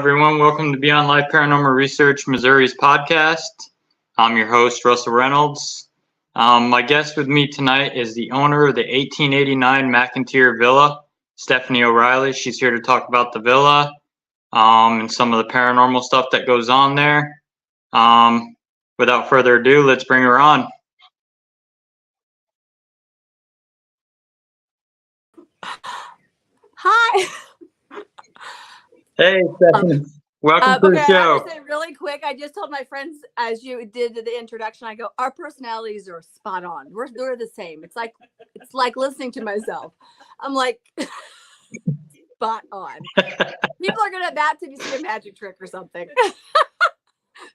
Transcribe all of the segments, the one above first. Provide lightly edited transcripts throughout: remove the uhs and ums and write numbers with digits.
everyone. Welcome to Beyond Life Paranormal Research Missouri's podcast. I'm your host, Russell Reynolds. My guest with me tonight is the owner of the 1889 McInteer Villa, Stephanie Oreilly. She's here to talk about the villa and some of the paranormal stuff that goes on there. Without further ado, let's bring her on. Hi. Hey, Stephanie. Welcome to the show. I have to say really quick. I just told my friends as you did the introduction. I go, our personalities are spot on. They're the same. It's like listening to myself. I'm like spot on. People are gonna about to see a magic trick or something.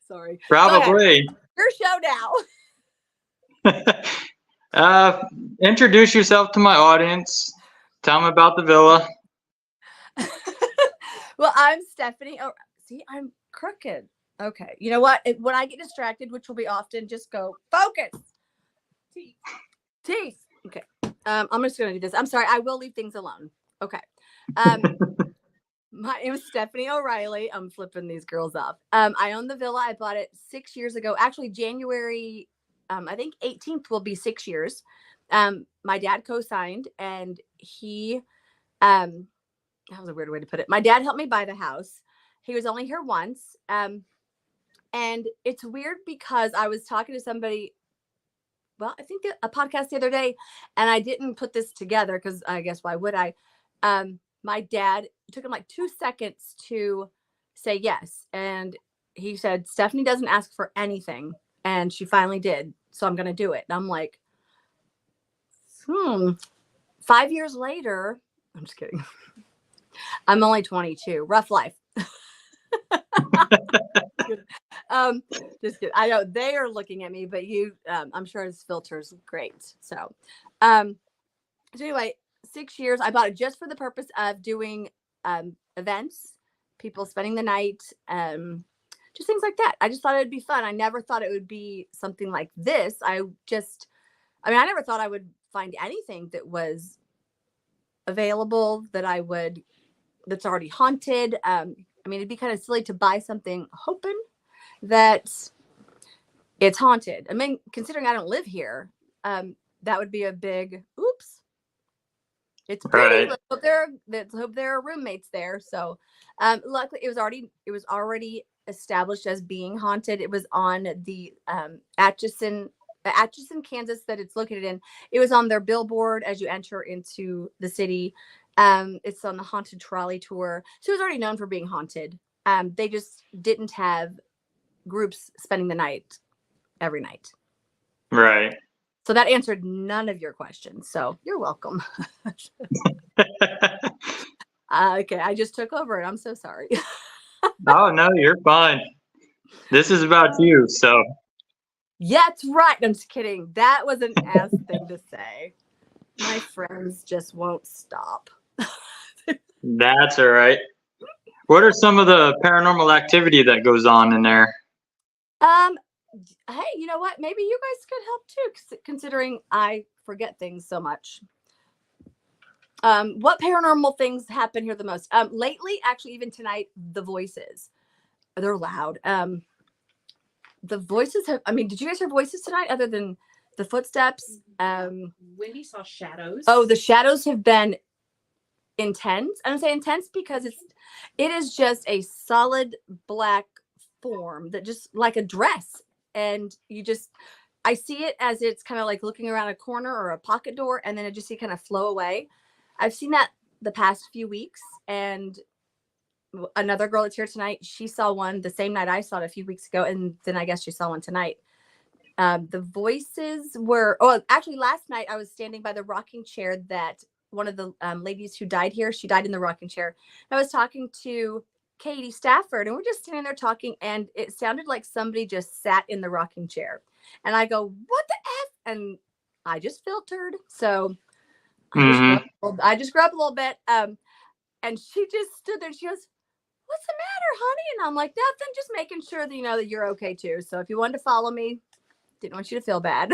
Sorry. Probably. Your show now. Introduce yourself to my audience. Tell them about the villa. Well, I'm Stephanie. Oh, see, I'm crooked. Okay. You know what? When I get distracted, which will be often, just go focus. Teeth. Okay. I'm just going to do this. I'm sorry. I will leave things alone. Okay. My name is Stephanie Oreilly. I'm flipping these girls off. I own the villa. I bought it 6 years ago. Actually, January, I think 18th will be 6 years. My dad co-signed, and he, that was a weird way to put it. My dad helped me buy the house. He was only here once. And it's weird because I was talking to somebody, well, I think a podcast the other day, and I didn't put this together because I guess why would I? My dad, it took him like 2 seconds to say yes. And he said, Stephanie doesn't ask for anything. And she finally did. So I'm going to do it. And I'm like, 5 years later, I'm just kidding. I'm only 22. Rough life. Just kidding. I know they are looking at me, but you, I'm sure his filter's great. So anyway, 6 years. I bought it just for the purpose of doing events, people spending the night, just things like that. I just thought it would be fun. I never thought it would be something like this. I never thought I would find anything that was available that's already haunted. It'd be kind of silly to buy something hoping that it's haunted. I mean, considering I don't live here, that would be a big oops. It's pretty. Right. Let's hope there are roommates there. So luckily it was already established as being haunted. It was on the Atchison, Kansas that it's located in. It was on their billboard as you enter into the city. It's on the Haunted Trolley Tour. So it was already known for being haunted. They just didn't have groups spending the night every night. Right. So that answered none of your questions. So you're welcome. Okay. I just took over and I'm so sorry. Oh, no, you're fine. This is about you. So. Yeah, that's right. I'm just kidding. That was an ass thing to say. My friends just won't stop. That's all right. What are some of the paranormal activity that goes on in there? Hey, you know what? Maybe you guys could help too, considering I forget things so much. What paranormal things happen here the most? Lately, actually, even tonight, the voices. They're loud. The voices did you guys hear voices tonight other than the footsteps? Wendy saw shadows. Oh, the shadows have been intense. I don't say intense because it is just a solid black form that just like a dress. And I see it as it's kind of like looking around a corner or a pocket door, and then I just see it kind of flow away. I've seen that the past few weeks, and another girl that's here tonight, she saw one the same night I saw it a few weeks ago, and then I guess she saw one tonight. The voices were, actually last night I was standing by the rocking chair that one of the ladies who died here, she died in the rocking chair. I was talking to Katie Stafford, and we're just standing there talking, and it sounded like somebody just sat in the rocking chair. And I go, what the F? And I just filtered. So I just grew up a little bit. And she just stood there and she goes, what's the matter, honey? And I'm like, nothing, just making sure that you know that you're okay too. So if you wanted to follow me, didn't want you to feel bad.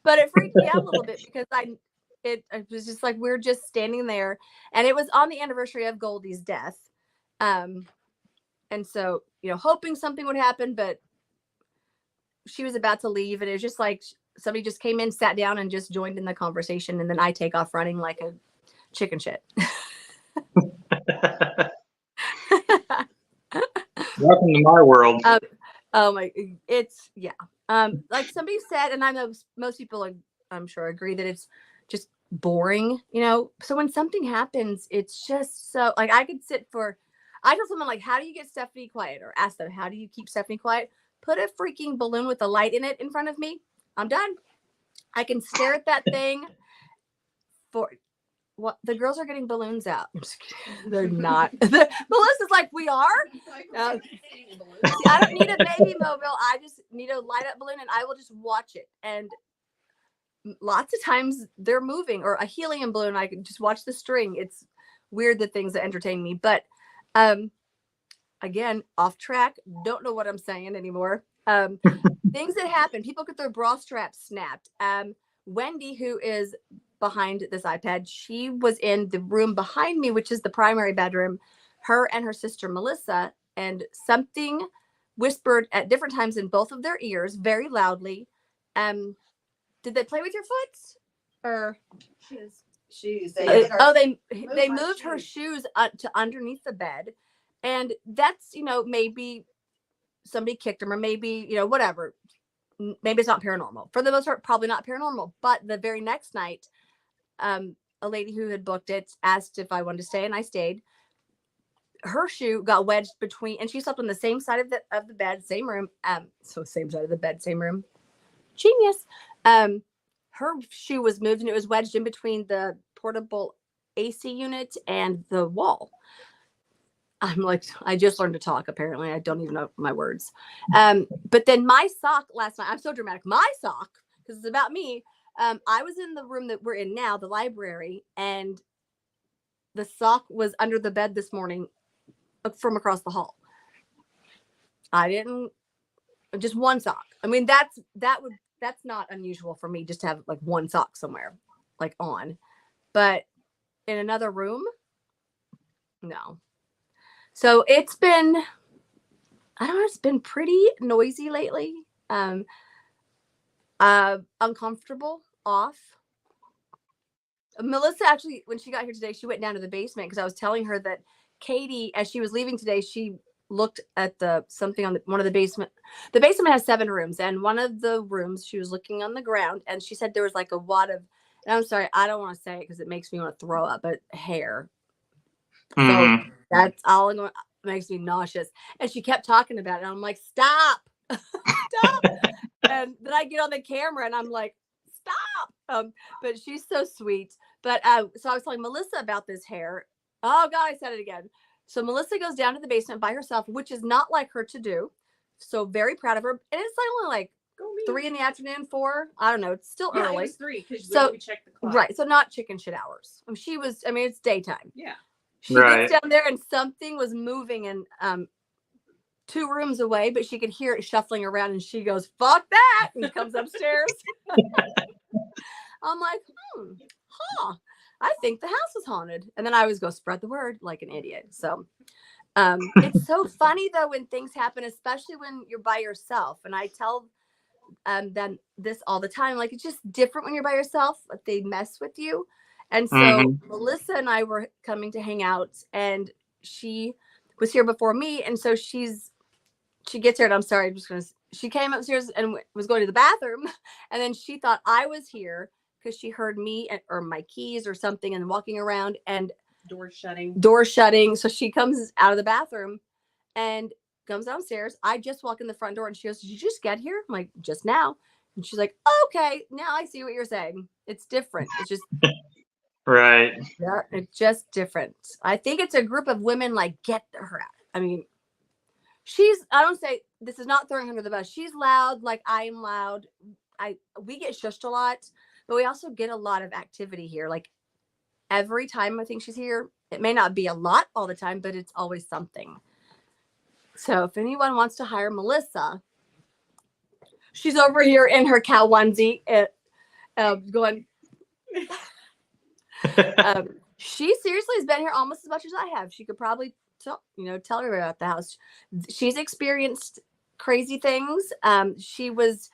But it freaked me out a little bit because it was just like we're just standing there, and it was on the anniversary of Goldie's death. And so, hoping something would happen, but she was about to leave, and it was just like somebody just came in, sat down, and just joined in the conversation, and then I take off running like a chicken shit. Welcome to my world. Oh my, it's like somebody said, and I know most people, I'm sure, agree that it's just boring, so when something happens, it's just so like I tell someone like, how do you get Stephanie quiet, or ask them, how do you keep Stephanie quiet? Put a freaking balloon with a light in it in front of me. I'm done. I can stare at that thing for what the girls are getting balloons out. They're not. Melissa's like, we are. I don't need a baby mobile. I just need a light up balloon, and I will just watch it. And lots of times they're moving, or a helium balloon. I can just watch the string. It's weird, the things that entertain me. But again, off track. Don't know what I'm saying anymore. Things that happen. People get their bra straps snapped. Wendy, who is behind this iPad, she was in the room behind me, which is the primary bedroom, her and her sister Melissa, and something whispered at different times in both of their ears very loudly. Did they play with your foot? Or Shoes. They moved her shoes to underneath the bed, and that's maybe somebody kicked them, or maybe whatever. Maybe it's not paranormal. For the most part, probably not paranormal. But the very next night, a lady who had booked it asked if I wanted to stay, and I stayed. Her shoe got wedged between, and she slept on the same side of the bed, same room. So same side of the bed, same room. Genius. Her shoe was moved, and it was wedged in between the portable AC unit and the wall. I'm like, I just learned to talk. Apparently, I don't even know my words. But then my sock last night, I'm so dramatic. My sock, because it's about me. I was in the room that we're in now, the library, and the sock was under the bed this morning from across the hall. Just one sock. I mean, that's not unusual for me, just to have like one sock somewhere, like on. But in another room, no. So it's been, I don't know, it's been pretty noisy lately. Uncomfortable, off. Melissa actually, when she got here today, she went down to the basement because I was telling her that Katie, as she was leaving today, she looked at something on one of the basement. The basement has 7 rooms, and one of the rooms she was looking on the ground, and she said there was like a wad of, and I'm sorry, I don't want to say it because it makes me want to throw up, but hair. So that's all makes me nauseous. And she kept talking about it. And I'm like, stop. Stop. And then I get on the camera and I'm like, stop. But she's so sweet. But so I was telling Melissa about this hair. Oh God, I said it again. So Melissa goes down to the basement by herself, which is not like her to do. So very proud of her. And it's only like 3 in the afternoon, 4. I don't know. It's still early. It was 3 because we checked the clock. Right. So not chicken shit hours. It's daytime. Yeah. She gets down there and something was moving in 2 rooms away, but she could hear it shuffling around, and she goes, fuck that, and comes upstairs. I'm like, I think the house is haunted. And then I always go spread the word like an idiot. So it's so funny though when things happen, especially when you're by yourself. And I tell them this all the time, like it's just different when you're by yourself, like they mess with you. And so Melissa and I were coming to hang out, and she was here before me. And so she gets here, and I'm sorry, she came upstairs and was going to the bathroom. And then she thought I was here because she heard me or my keys or something and walking around and door shutting. So she comes out of the bathroom and comes downstairs. I just walk in the front door, and she goes, did you just get here? I'm like, just now. And she's like, okay, now I see what you're saying. It's different. It's just right. Yeah, it's just different. I think it's a group of women like, get her out. I mean, I don't say, this is not throwing her under the bus. She's loud, like I am loud. We get shushed a lot, but we also get a lot of activity here. Like every time I think she's here, it may not be a lot all the time, but it's always something. So if anyone wants to hire Melissa, she's over here in her cow onesie, going. She seriously has been here almost as much as I have. She could probably tell her about the house. She's experienced crazy things. She was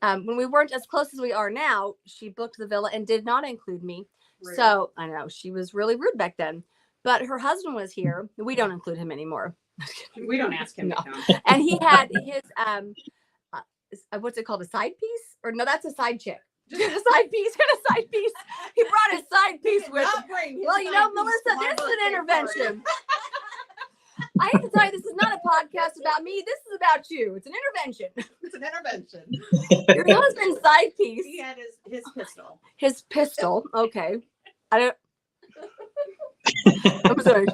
when we weren't as close as we are now, she booked the villa and did not include me. Rude. So I know she was really rude back then. But her husband was here. We don't include him anymore. We don't ask him No. to come. And he had his what's it called? A side piece? Or no, that's a side chick. A side piece and a side piece. He brought his side piece with him. Well, Melissa, this is an intervention. I have to tell you, this is not a podcast about me. This is about you. It's an intervention. It's an intervention. Your husband's side piece. He had his pistol. His pistol. Okay. I'm sorry.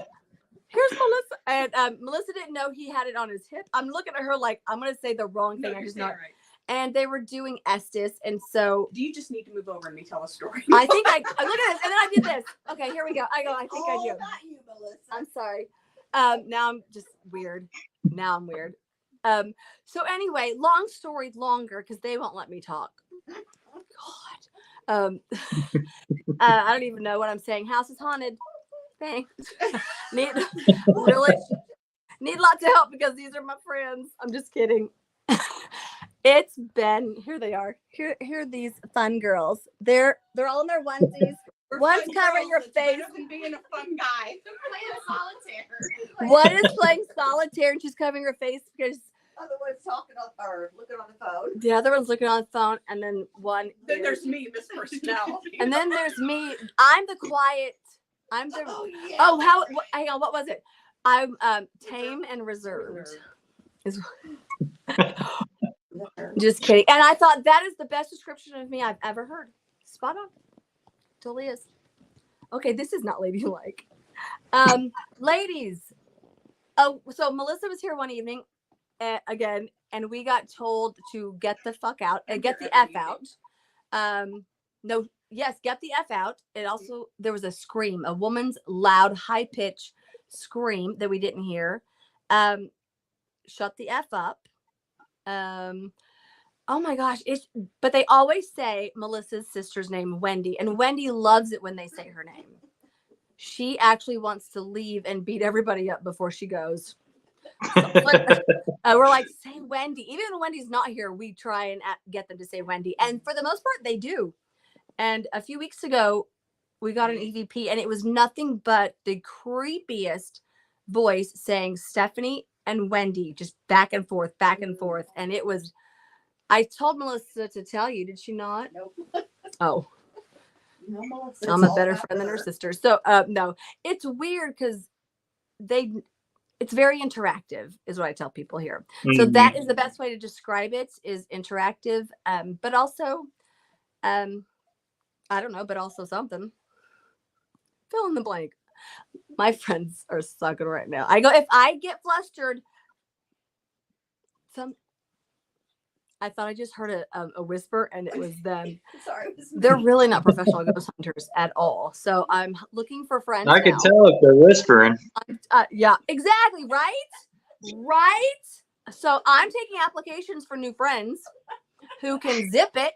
Here's Melissa. And Melissa didn't know he had it on his hip. I'm looking at her like I'm going to say the wrong thing. No, I you're just saying not. it right. And they were doing Estes. And so Do you just need to move over and me tell a story? I think I look at this. And then I did this. Okay, here we go. I think I do. Not you, Melissa. I'm sorry. Now I'm just weird. Now I'm weird. So anyway, long story longer because they won't let me talk. God. I don't even know what I'm saying. House is haunted. Thanks. need lots of help because these are my friends. I'm just kidding. It's been here they are. Here are these fun girls. They're all in their onesies. One's covering your face. Better than being a fun guy. They're playing solitaire. One is playing solitaire and she's covering her face because other one's talking on or looking on the phone. the other one's looking on the phone, and then one. Then there's me, Miss Personality. And then there's me. I'm the quiet. I'm the. Oh, yeah. Oh, hang on. What was it? I'm tame and reserved. Is- Just kidding. And I thought that is the best description of me I've ever heard. Spot on. Totally is. Okay, this is not ladylike. Ladies. Oh, so Melissa was here one evening again, and we got told to get the fuck out and get the F out. Get the F out. It also, there was a scream, a woman's loud, high pitch scream that we didn't hear. Shut the F up. Oh my gosh. But they always say Melissa's sister's name, Wendy, and Wendy loves it when they say her name. She actually wants to leave and beat everybody up before she goes. So, we're like, say Wendy. Even when Wendy's not here, we try and get them to say Wendy. And for the most part, they do. And a few weeks ago, we got an EVP, and it was nothing but the creepiest voice saying Stephanie and Wendy, just back and forth. And it was, I told Melissa to tell you, did she not? Nope. Oh. No, Melissa, I'm it's a all better about friend than her her. sister. So no, it's weird because it's very interactive is what I tell people here. So that is the best way to describe it is interactive. But also, I don't know, but also something. Fill in the blank. My friends are sucking right now. I go, if I get flustered, I thought I just heard a whisper and it was them. Sorry, it was me. They're really not professional ghost hunters at all. So I'm looking for friends. I could now. tell if they're whispering. Yeah, exactly. Right. So I'm taking applications for new friends who can zip it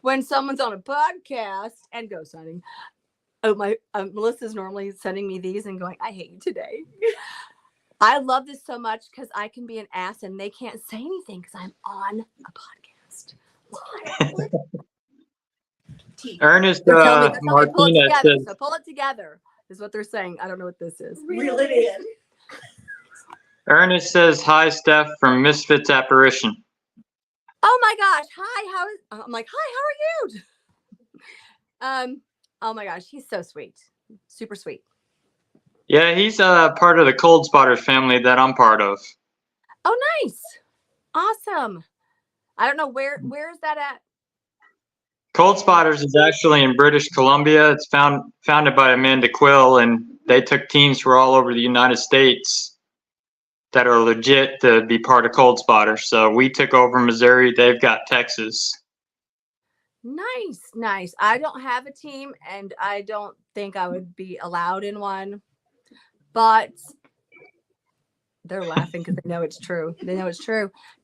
when someone's on a podcast and ghost hunting. Oh, my Melissa's normally sending me these and going, I hate you today. I love this so much because I can be an ass and they can't say anything because I'm on a podcast. Ernest They're telling me, pull it Martinez together. says, So pull it together is what they're saying. I don't know what this is. Reel it in. Ernest says, hi, Steph from Misfits Apparition. Oh my gosh. Hi, I'm like, hi, how are you? Oh my gosh, he's so sweet. Super sweet. Yeah, he's part of the Cold Spotters family that I'm part of. Oh, nice. Awesome. I don't know where is that at? Cold Spotters is actually in British Columbia. It's founded by Amanda Quill, and they took teams from all over the United States that are legit to be part of Cold Spotters. So we took over Missouri. They've got Texas. Nice. I don't have a team and I don't think I would be allowed in one, but they're laughing because they know it's true.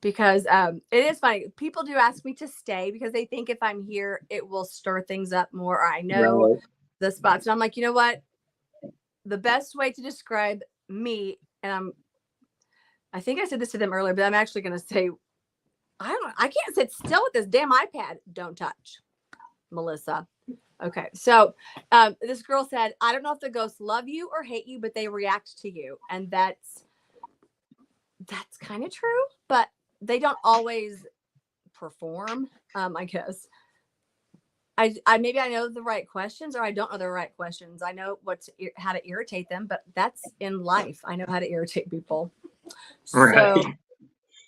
Because it is funny. People do ask me to stay because they think if I'm here, it will stir things up more. Or I know the spots. And I'm like, you know what? The best way to describe me, and I think I said this to them earlier, but I'm actually going to say, I can't sit still with this damn iPad. Don't touch, Melissa. Okay. So this girl said, I don't know if the ghosts love you or hate you, but they react to you. And that's kind of true, but they don't always perform, I guess. I maybe I know the right questions, or I don't know the right questions. I know how to irritate them, but that's in life. I know how to irritate people. Right. So,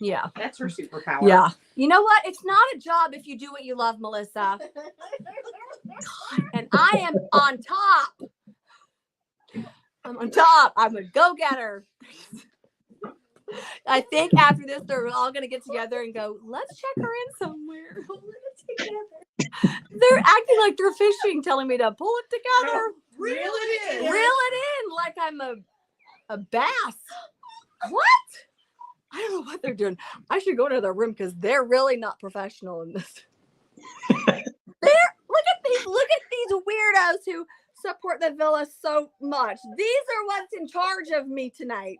yeah. That's her superpower. Yeah. You know what? It's not a job if you do what you love, Melissa. And I am on top. I'm on top. I'm a go-getter. I think after this, they're all going to get together and go, let's check her in somewhere. They're acting like they're fishing, telling me to pull it together. No, reel it in. Reel it in like I'm a bass. What? I don't know what they're doing. I should go to their room because they're really not professional in this. Look at these weirdos who support the villa so much. These are what's in charge of me tonight.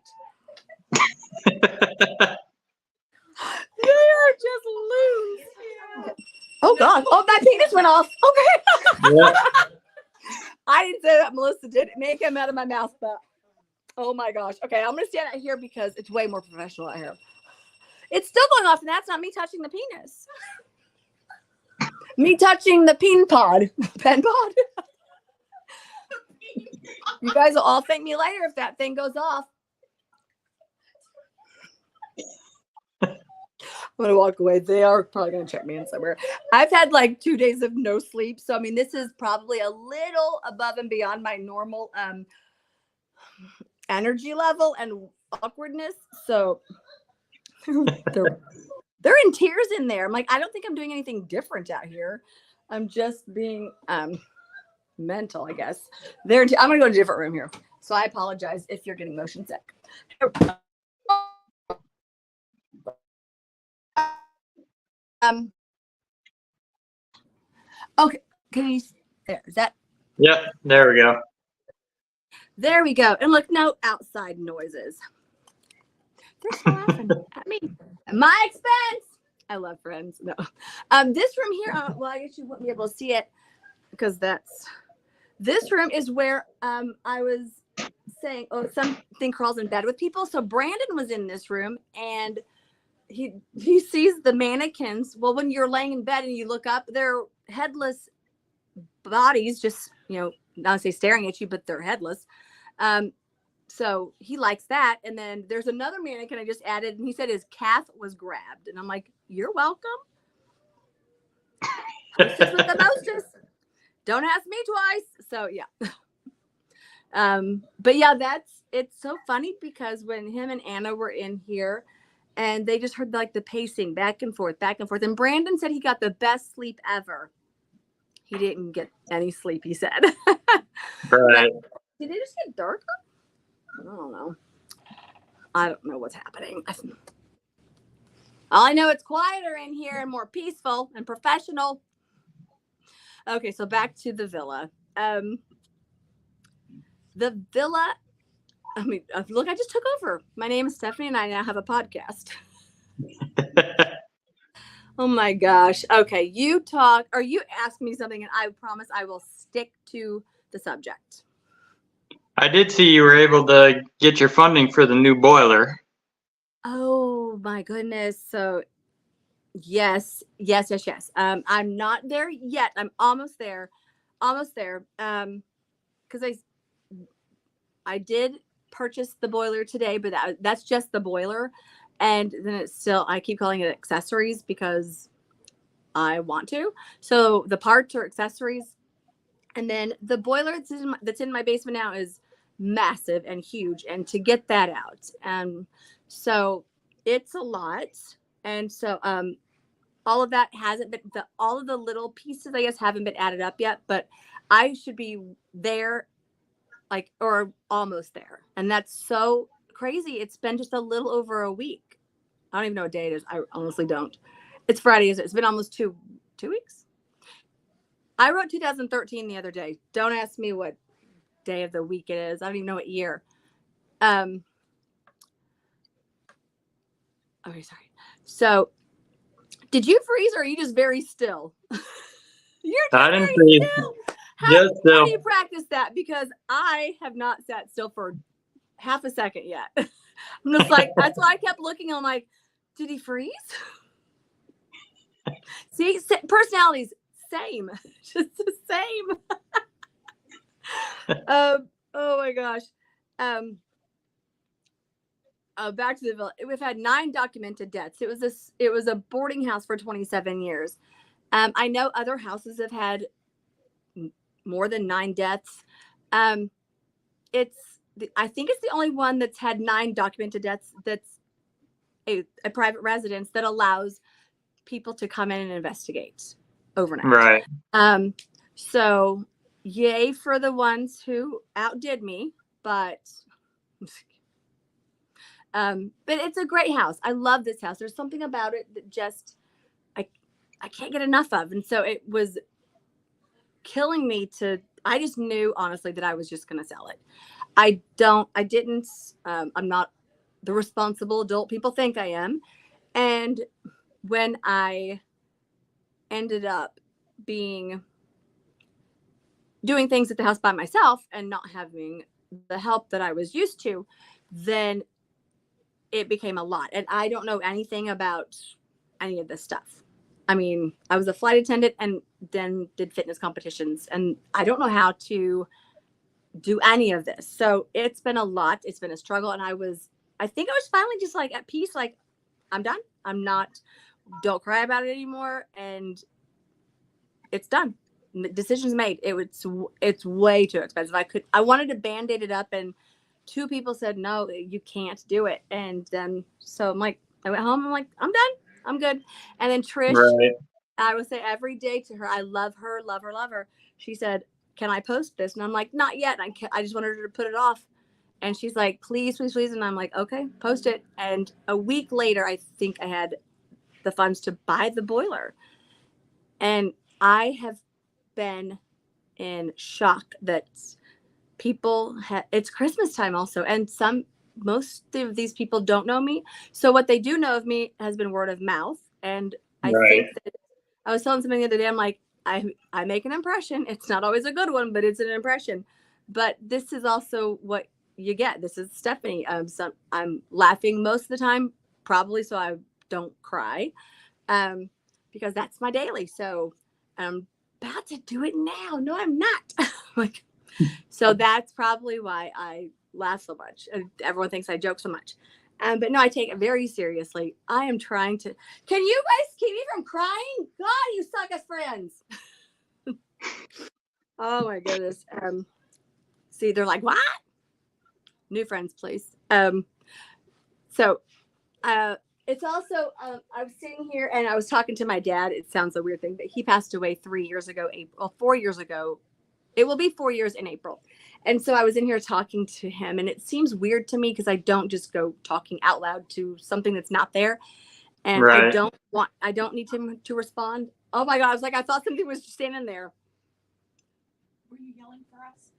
They are just loons. Oh God! Oh, my penis went off. Okay. Yep. I didn't say that. Melissa did. It may come out of my mouth, but oh my gosh. Okay, I'm gonna stand out here because it's way more professional out here. It's still going off, and that's not me touching the penis. Me touching the pen pod. You guys will all thank me later if that thing goes off. I'm gonna walk away. They are probably gonna check me in somewhere. I've had like 2 days of no sleep, so I mean this is probably a little above and beyond my normal energy level and awkwardness. So they're in tears in there. I'm like, I don't think I'm doing anything different out here. I'm just being mental, I guess. I'm gonna go to a different room here. So I apologize if you're getting motion sick. Okay, can you there? Is that Yep. There we go. there we go. And look, no outside noises. They're still laughing at me. At my expense. I love Friends. No. This room here, well, I guess you wouldn't be able to see it because this room is where I was saying, oh, something crawls in bed with people. So Brandon was in this room and he sees the mannequins. Well, when you're laying in bed and you look up, they're headless bodies, just, not to say staring at you, but they're headless. So he likes that. And then there's another mannequin I just added, and he said his calf was grabbed. And I'm like, you're welcome. Hostess with the mostess. Don't ask me twice. So yeah. But yeah, it's so funny because when him and Anna were in here and they just heard like the pacing back and forth. And Brandon said he got the best sleep ever. He didn't get any sleep, he said. Right. Did it just get darker? I don't know. I don't know what's happening. All I know, it's quieter in here and more peaceful and professional. Okay, so back to the villa. The villa, look, I just took over. My name is Stephanie and I now have a podcast. Oh my gosh. Okay, you talk or you ask me something and I promise I will stick to the subject. I did see you were able to get your funding for the new boiler. Oh my goodness. So yes. I'm not there yet. I'm almost there. Because I did purchase the boiler today, but that's just the boiler. And then it's still, I keep calling it accessories because I want to. So the parts are accessories. And then the boiler that's in my basement now is massive and huge. And to get that out. So it's a lot. And so all of that hasn't been, all of the little pieces, I guess, haven't been added up yet. But I should be there, or almost there. And that's so crazy. It's been just a little over a week. I don't even know what day it is. I honestly don't. It's Friday, is it? It's been almost two weeks. I wrote 2013 the other day. Don't ask me what day of the week it is. I don't even know what year. Okay, sorry. So, did you freeze, or are you just very still? You're I just didn't very freeze. still. Just How still. do you practice that? Because I have not sat still for half a second yet. I'm just like, that's why I kept looking. I'm like, did he freeze? See, personalities, same, just the same. Oh my gosh. Back to the villa. We've had 9 documented deaths. It was a boarding house for 27 years. I know other houses have had more than 9 deaths. I think it's the only one that's had 9 documented deaths that's a private residence that allows people to come in and investigate overnight. Right. So yay for the ones who outdid me, but it's a great house. I love this house. There's something about it that just I can't get enough of. And so it was killing me I just knew honestly that I was just going to sell it. I'm not the responsible adult people think I am. And when I ended up doing things at the house by myself and not having the help that I was used to, then it became a lot. And I don't know anything about any of this stuff. I mean, I was a flight attendant and then did fitness competitions, and I don't know how to do any of this. So it's been a lot. It's been a struggle. And I think I was finally just like at peace, like I'm done. Don't cry about it anymore. And it's done. Decisions made. It's way too expensive. I wanted to band-aid it up, and 2 people said, no, you can't do it. And then, so I'm like, I went home. I'm like, I'm done. I'm good. And then Trish, Right. I would say every day to her, I love her, love her, love her. She said, can I post this? And I'm like, not yet. I just wanted her to put it off. And she's like, please, please, please. And I'm like, okay, post it. And a week later, I think I had the funds to buy the boiler. And I have been in shock that it's Christmas time also. And most of these people don't know me. So what they do know of me has been word of mouth. And I think that I was telling somebody the other day, I'm like, I make an impression. It's not always a good one, but it's an impression. But this is also what you get. This is Stephanie. So I'm laughing most of the time, probably so I don't cry, because that's my daily. So I'm about to do it now. No, I'm not. Like, so that's probably why I laugh so much. Everyone thinks I joke so much. But no, I take it very seriously. I am trying to. Can you guys keep me from crying? God, you suck as friends. Oh my goodness. See, they're like, what? New friends, please. So it's also, I was sitting here and I was talking to my dad. It sounds a weird thing, but he passed away 4 years ago. It will be 4 years in April. And so I was in here talking to him, and it seems weird to me because I don't just go talking out loud to something that's not there. And Right. I don't need him to respond. Oh my God. I was like, I thought something was standing there. Were you yelling for us?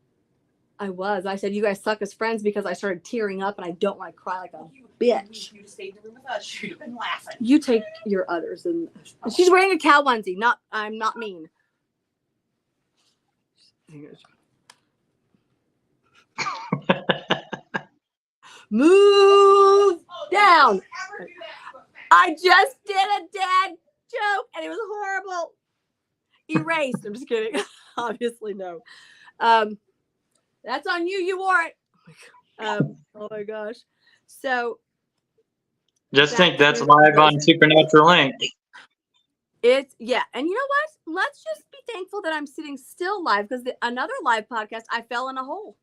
I was. I said, you guys suck as friends, because I started tearing up and I don't want to cry like a bitch. You stayed in the room with us. You'd have been laughing. You take your others. And she's wearing a cow onesie. I'm not mean. Move down. I just did a dad joke and it was horrible. Erased. I'm just kidding. Obviously, no. That's on you. You wore it. Oh my gosh. So Just think that's live on Supernatural Link. and you know what? Let's just be thankful that I'm sitting still live, because another live podcast, I fell in a hole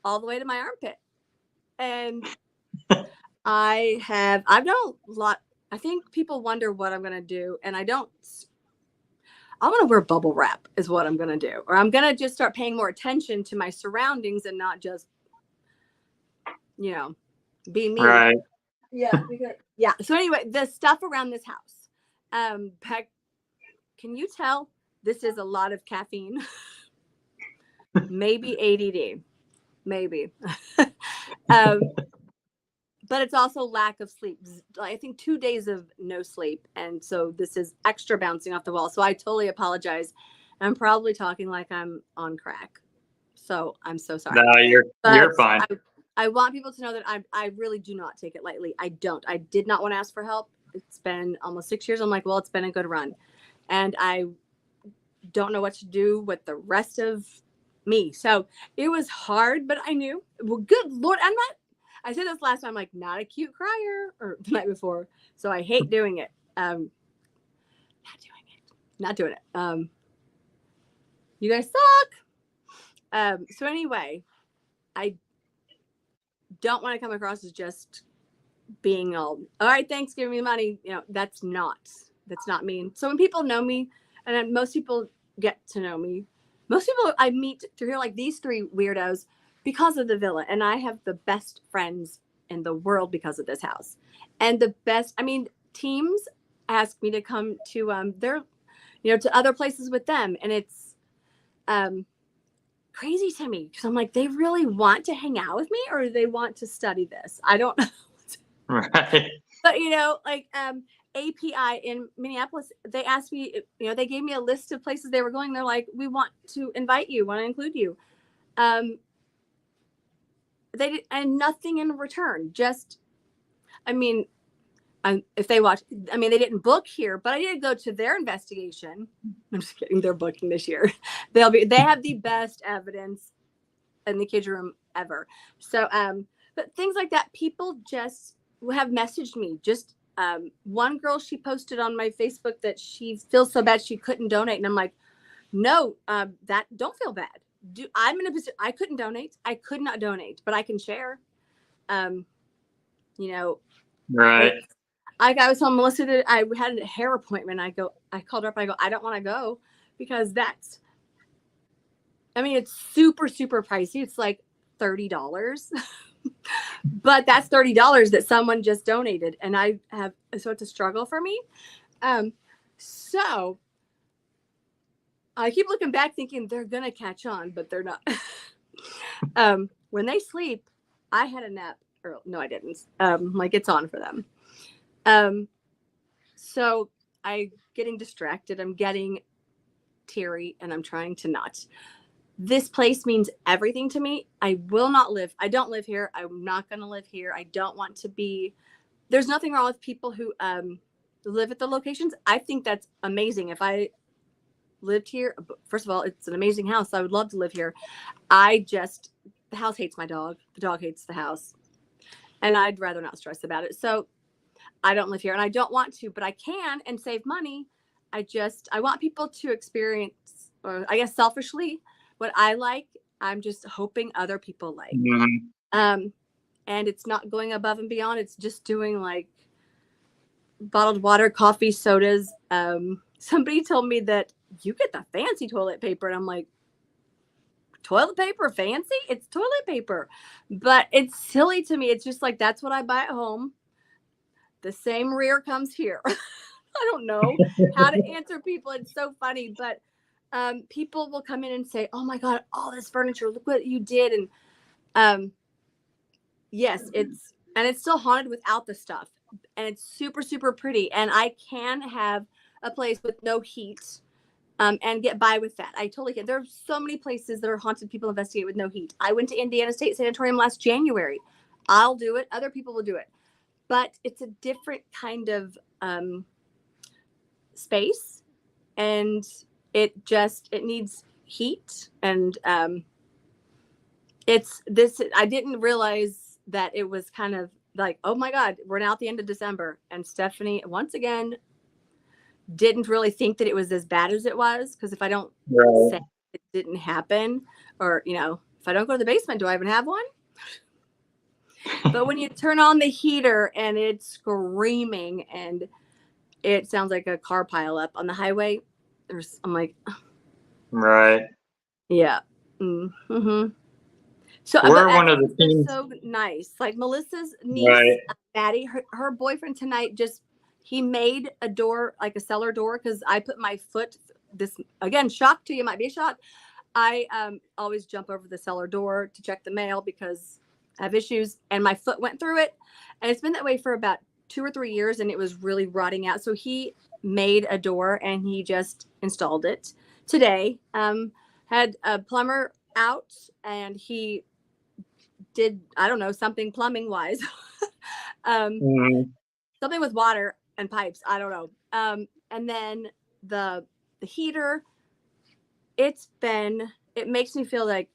all the way to my armpit. And I've done a lot. I think people wonder what I'm going to do. And I'm going to wear bubble wrap is what I'm going to do. Or I'm going to just start paying more attention to my surroundings and not just, be me. Right. Yeah. So anyway, the stuff around this house, can you tell this is a lot of caffeine? Maybe ADD. Maybe. But it's also lack of sleep. I think 2 days of no sleep. And so this is extra bouncing off the wall. So I totally apologize. I'm probably talking like I'm on crack. So I'm so sorry. No, you're But fine. I want people to know that I really do not take it lightly. I don't. I did not want to ask for help. It's been almost 6 years. I'm like, well, it's been a good run. And I don't know what to do with the rest of me. So it was hard, but I knew, well, good Lord, I said this last time, like, not a cute crier, or the night before. So I hate doing it. Not doing it. You guys suck. So anyway, I don't want to come across as just being all right, thanks, give me money. That's not me. And so when people know me, and then most people get to know me, most people I meet through here, like these three weirdos, because of the villa. And I have the best friends in the world because of this house. And the best, teams ask me to come to their, to other places with them. And it's crazy to me, because I'm like, they really want to hang out with me, or do they want to study this? I don't know. Right. But API in Minneapolis, they asked me, they gave me a list of places they were going. They're like, we want to invite you, want to include you. They did, and nothing in return. Just, if they watch, they didn't book here, but I did go to their investigation. I'm just kidding. They're booking this year. They have the best evidence in the kids' room ever. So, but things like that, people just have messaged me. Just one girl, she posted on my Facebook that she feels so bad she couldn't donate, and I'm like, no, that don't feel bad. I'm in a position I couldn't donate. I could not donate, but I can share. Right. I was telling Melissa that I had a hair appointment. I called her up. I go, I don't want to go because it's super, super pricey. It's like $30, but that's $30 that someone just donated. And so it's a struggle for me. So I keep looking back thinking they're going to catch on, but they're not. When they sleep, I had a nap. No, I didn't. It's on for them. So I'm getting distracted. I'm getting teary, and I'm trying to not. This place means everything to me. I don't live here. I'm not going to live here. I don't want to be. There's nothing wrong with people who live at the locations. I think that's amazing. If I lived here, first of all, it's an amazing house. I would love to live here. The house hates my dog. The dog hates the house. And I'd rather not stress about it. So I don't live here, and I don't want to, but I can and save money. I want people to experience, or I guess selfishly, what I like. I'm just hoping other people like. Mm-hmm. And it's not going above and beyond. It's just doing like bottled water, coffee, sodas. Somebody told me that you get the fancy toilet paper, and I'm like, toilet paper fancy? It's toilet paper. But it's silly to me. It's just like, that's what I buy at home. The same rear comes here. I don't know how to answer people. It's so funny, but people will come in and say, oh my God, all this furniture, look what you did. And yes, it's still haunted without the stuff, and it's super, super pretty. And I can have a place with no heat and get by with that. I totally can. There are so many places that are haunted people investigate with no heat. I went to Indiana State Sanatorium last January. I'll do it. Other people will do it. But it's a different kind of space, and it needs heat. And I didn't realize that it was kind of like, oh my God, we're now at the end of December. And Stephanie, once again, didn't really think that it was as bad as it was. Because if I don't say it didn't happen, or, if I don't go to the basement, do I even have one? But when you turn on the heater and it's screaming and it sounds like a car pileup on the highway, I'm like, Right. yeah. Mm-hmm. So we're one of the teams. So nice. Like Melissa's niece, Right. Maddie, her boyfriend tonight he made a door, like a cellar door, because I put my foot. This again, shock to you, might be a shock. I always jump over the cellar door to check the mail because I have issues, and my foot went through it, and it's been that way for about 2 or 3 years, and it was really rotting out. So he made a door, and he just installed it today. Had a plumber out, and he did, I don't know, something plumbing wise, Mhm. something with water and pipes. I don't know. And then the heater, it makes me feel like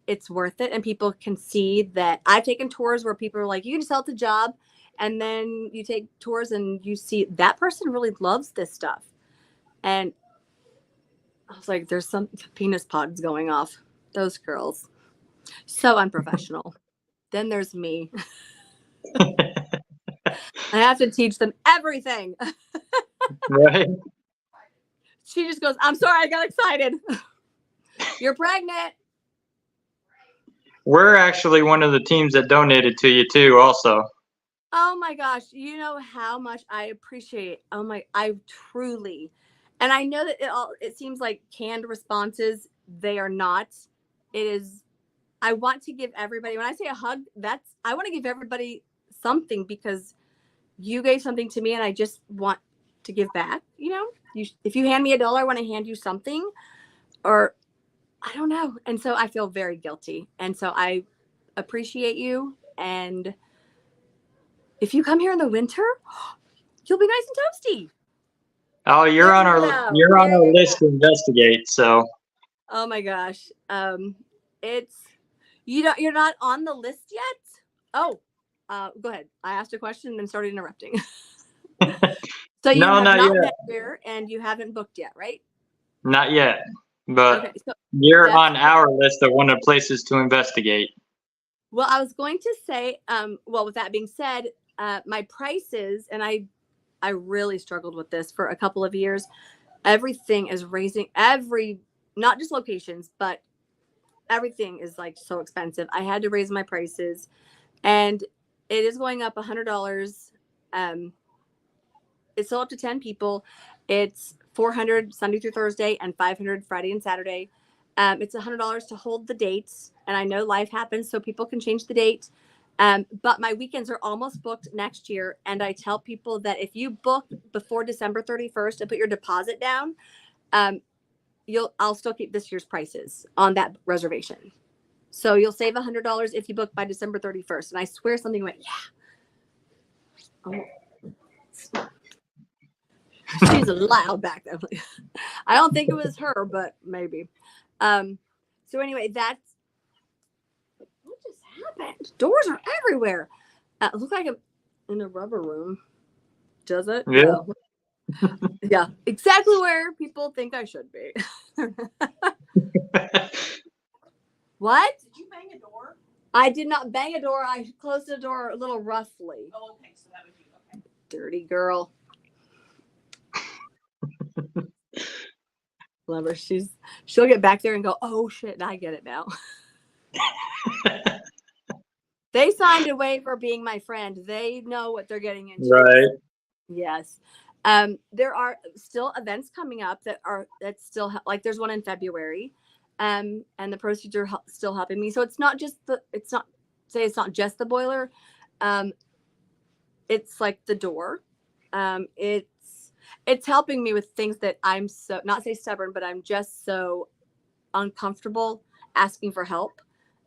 it's worth it. And people can see that I've taken tours where people are like, you can sell it the job. And then you take tours and you see that person really loves this stuff. And I was like, there's some penis pods going off. Those girls. So unprofessional. Then there's me. I have to teach them everything. Right. She just goes, I'm sorry, I got excited. You're pregnant. We're actually one of the teams that donated to you too, also. Oh my gosh. You know how much I appreciate it. I truly, and I know that it seems like canned responses. They are not. It is, I want to give everybody, when I say a hug, I want to give everybody something because you gave something to me and I just want to give back. If you hand me $1, I want to hand you something, or I don't know. And so I feel very guilty. And so I appreciate you. And if you come here in the winter, you'll be nice and toasty. Oh, you're on our list to investigate. So. Oh my gosh. You're not on the list yet. Oh, go ahead. I asked a question and then started interrupting. So you have not been here and you haven't booked yet, right? Not yet, but okay, so you're on our list of one of the places to investigate. Well, I was going to say, with that being said, my prices, and I really struggled with this for a couple of years. Everything is raising, not just locations, but everything is like so expensive. I had to raise my prices, and it is going up $100. It's still up to 10 people. It's $400 Sunday through Thursday and $500 Friday and Saturday. It's $100 to hold the dates. And I know life happens, so people can change the date. But my weekends are almost booked next year. And I tell people that if you book before December 31st and put your deposit down, I'll still keep this year's prices on that reservation. So you'll save $100 if you book by December 31st. And I swear something went, yeah. Oh. She's loud back there. I don't think it was her, but maybe. So anyway, what just happened? Doors are everywhere. Look like I'm in a rubber room. Does it? Yeah. No. Yeah, exactly where people think I should be. What? Did you bang a door? I did not bang a door. I closed the door a little roughly. Oh, okay. So that would be okay. Dirty girl. Love her. She'll get back there and go, oh shit, I get it now. They signed a waiver being my friend. They know what they're getting into. Right. Yes. There are still events coming up that's still like there's one in February. And the proceeds are still helping me. So it's not just it's not just the boiler. It's like the door. It's helping me with things that I'm so, not say stubborn, but I'm just so uncomfortable asking for help.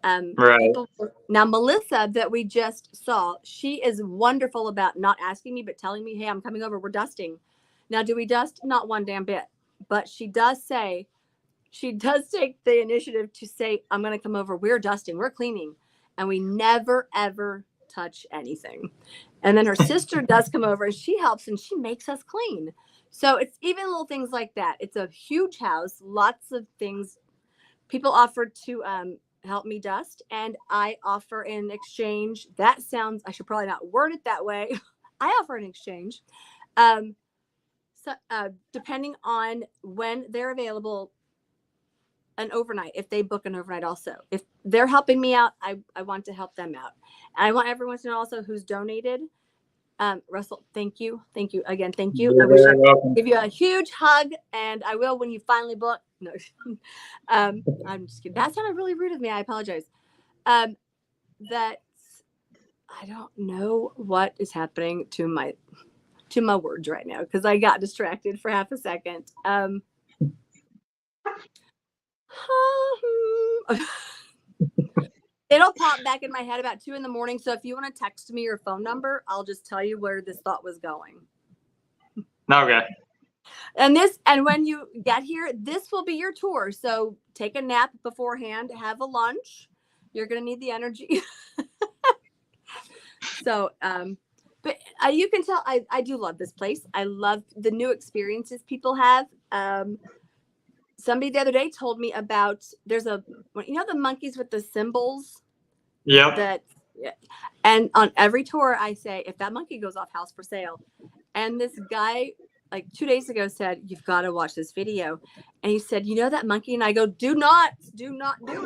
Right. Now, Melissa, that we just saw, she is wonderful about not asking me, but telling me, hey, I'm coming over. We're dusting. Now, do we dust? Not one damn bit. But she does take the initiative to say, I'm going to come over. We're dusting. We're cleaning. And we never, ever touch anything. And then her sister does come over and she helps and she makes us clean. So it's even little things like that. It's a huge house, lots of things. People offered to help me dust, and I offer in exchange. I should probably not word it that way. I offer an exchange. So depending on when they're available, an overnight, if they book an overnight also. If they're helping me out, I want to help them out. And I want everyone to know also who's donated. Russell, thank you. Thank you again. Thank you. You're I wish I very welcome. could give you a huge hug, and I will when you finally book. No, I'm just kidding. That sounded really rude of me. I apologize. that I don't know what is happening to my words right now because I got distracted for half a second. It'll pop back in my head about 2 a.m. So if you want to text me your phone number, I'll just tell you where this thought was going. Okay. And when you get here, this will be your tour. So take a nap beforehand, have a lunch. You're going to need the energy. So, but you can tell I do love this place. I love the new experiences people have. Somebody the other day told me about there's the monkeys with the symbols. Yep. And on every tour I say, if that monkey goes off, house for sale. And this guy like 2 days ago said, you've got to watch this video. And he said, you know that monkey? And I go, do not do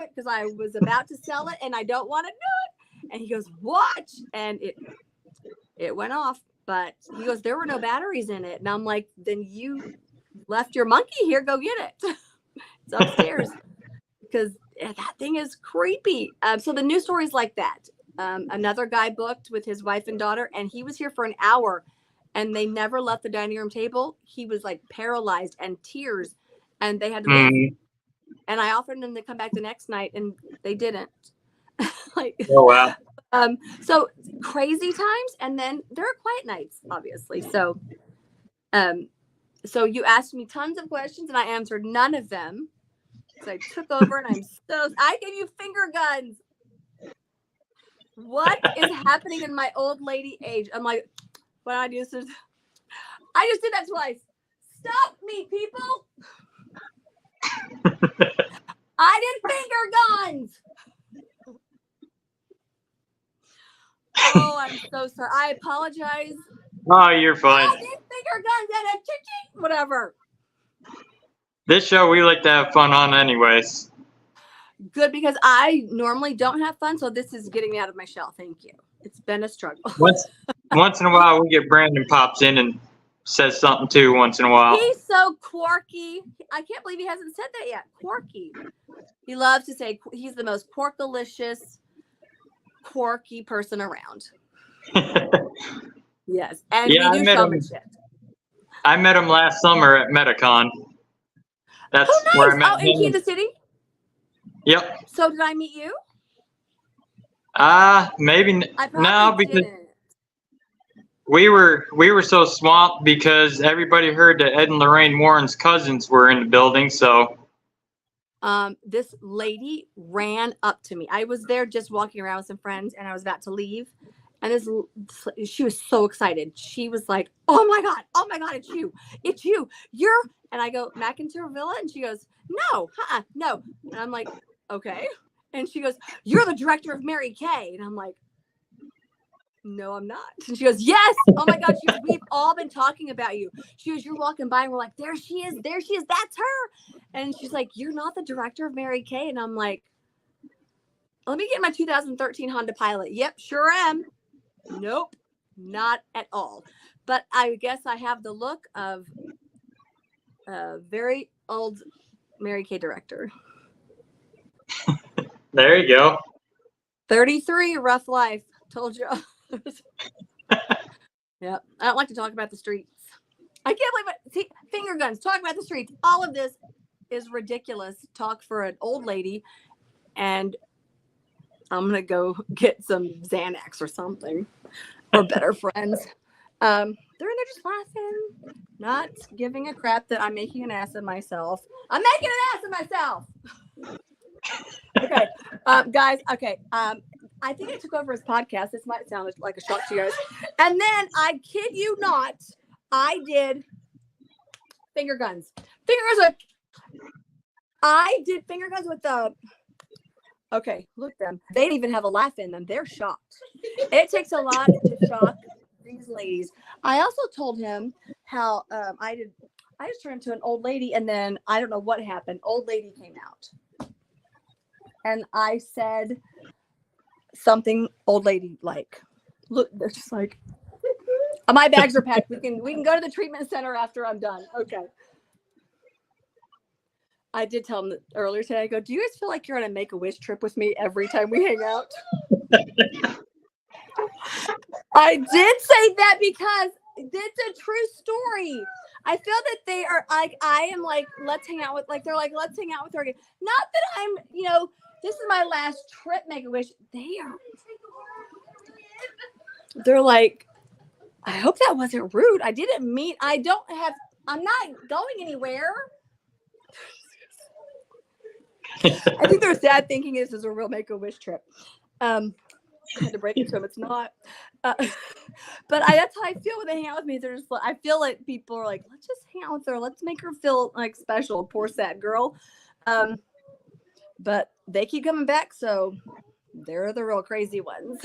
it because I was about to sell it and I don't want to do it. And he goes, watch. And it went off. But he goes, there were no batteries in it. And I'm like, then you left your monkey here. Go get it. It's upstairs. Because that thing is creepy. So the news stories like that. Another guy booked with his wife and daughter, and he was here for an hour, and they never left the dining room table. He was like paralyzed and tears, and they had to leave. And I offered them to come back the next night, and they didn't. Oh wow. So crazy times, and then there are quiet nights, obviously. So, so you asked me tons of questions, and I answered none of them. So I took over, and I gave you finger guns. What is happening in my old lady age? I'm like, what I do is I just did that twice. Stop me, people. I did finger guns. Oh, I'm so sorry. I apologize. Oh, you're fine. I did finger guns and a ching, whatever. This show we like to have fun on anyways. Good, because I normally don't have fun, so this is getting me out of my shell. Thank you. It's been a struggle. Once in a while, we get Brandon pops in and says something too. Once in a while, He's so quirky. I can't believe he hasn't said that yet. Quirky. He loves to say he's the most quirkalicious, quirky person around. Yes, and Yeah, we do showmanship. I met him last summer at Metacon. That's Oh, nice. where I met Oh, in him. Kansas City? Yep. So did I meet you? Maybe I probably no, because didn't. we were so swamped because everybody heard that Ed and Lorraine Warren's cousins were in the building. So, this lady ran up to me. I was there just walking around with some friends, and I was about to leave. And she was so excited. She was like, oh my God, it's you. You're, and I go, McInteer Villa? And she goes, no. And I'm like, okay. And she goes, you're the director of Mary Kay. And I'm like, no, I'm not. And she goes, yes. Oh my God. She goes, we've all been talking about you. She goes, you're walking by and we're like, there she is. That's her. And she's like, you're not the director of Mary Kay. And I'm like, let me get my 2013 Honda Pilot. Yep, sure am. Nope, not at all. But I guess I have the look of a very old Mary Kay director. there you go. 33, rough life. Told you. Yep. I don't like to talk about the streets. I can't believe it. See, finger guns, talk about the streets. All of this is ridiculous talk for an old lady. And I'm going to go get some Xanax or something. Or better friends. They're in there just laughing. Not giving a crap that I'm making an ass of myself. I'm making an ass of myself. Okay. Guys, okay. I think I took over his podcast. This might sound like a shock to you guys. And then, I kid you not, I did finger guns. I did finger guns with the... Okay, look them. They don't even have a laugh in them. They're shocked. It takes a lot to shock these ladies. I also told him how I just turned into an old lady, and then I don't know what happened. Old lady came out. And I said something old lady like. Look, they're just like, my bags are packed. We can go to the treatment center after I'm done. Okay. I did tell him earlier today, I go, do you guys feel like you're on a Make-A-Wish trip with me every time we hang out? I did say that because it's a true story. I feel that they are like, I am like, let's hang out with, like, they're like, let's hang out with her again. Not that I'm, this is my last trip, Make-A-Wish. They're like, I hope that wasn't rude. I I'm not going anywhere. I think they're sad thinking this is a real Make-A-Wish trip. I had to break it to them. It's not. But that's how I feel when they hang out with me. They're just like, I feel like people are like, let's just hang out with her. Let's make her feel like special. Poor sad girl. But they keep coming back, so they're the real crazy ones,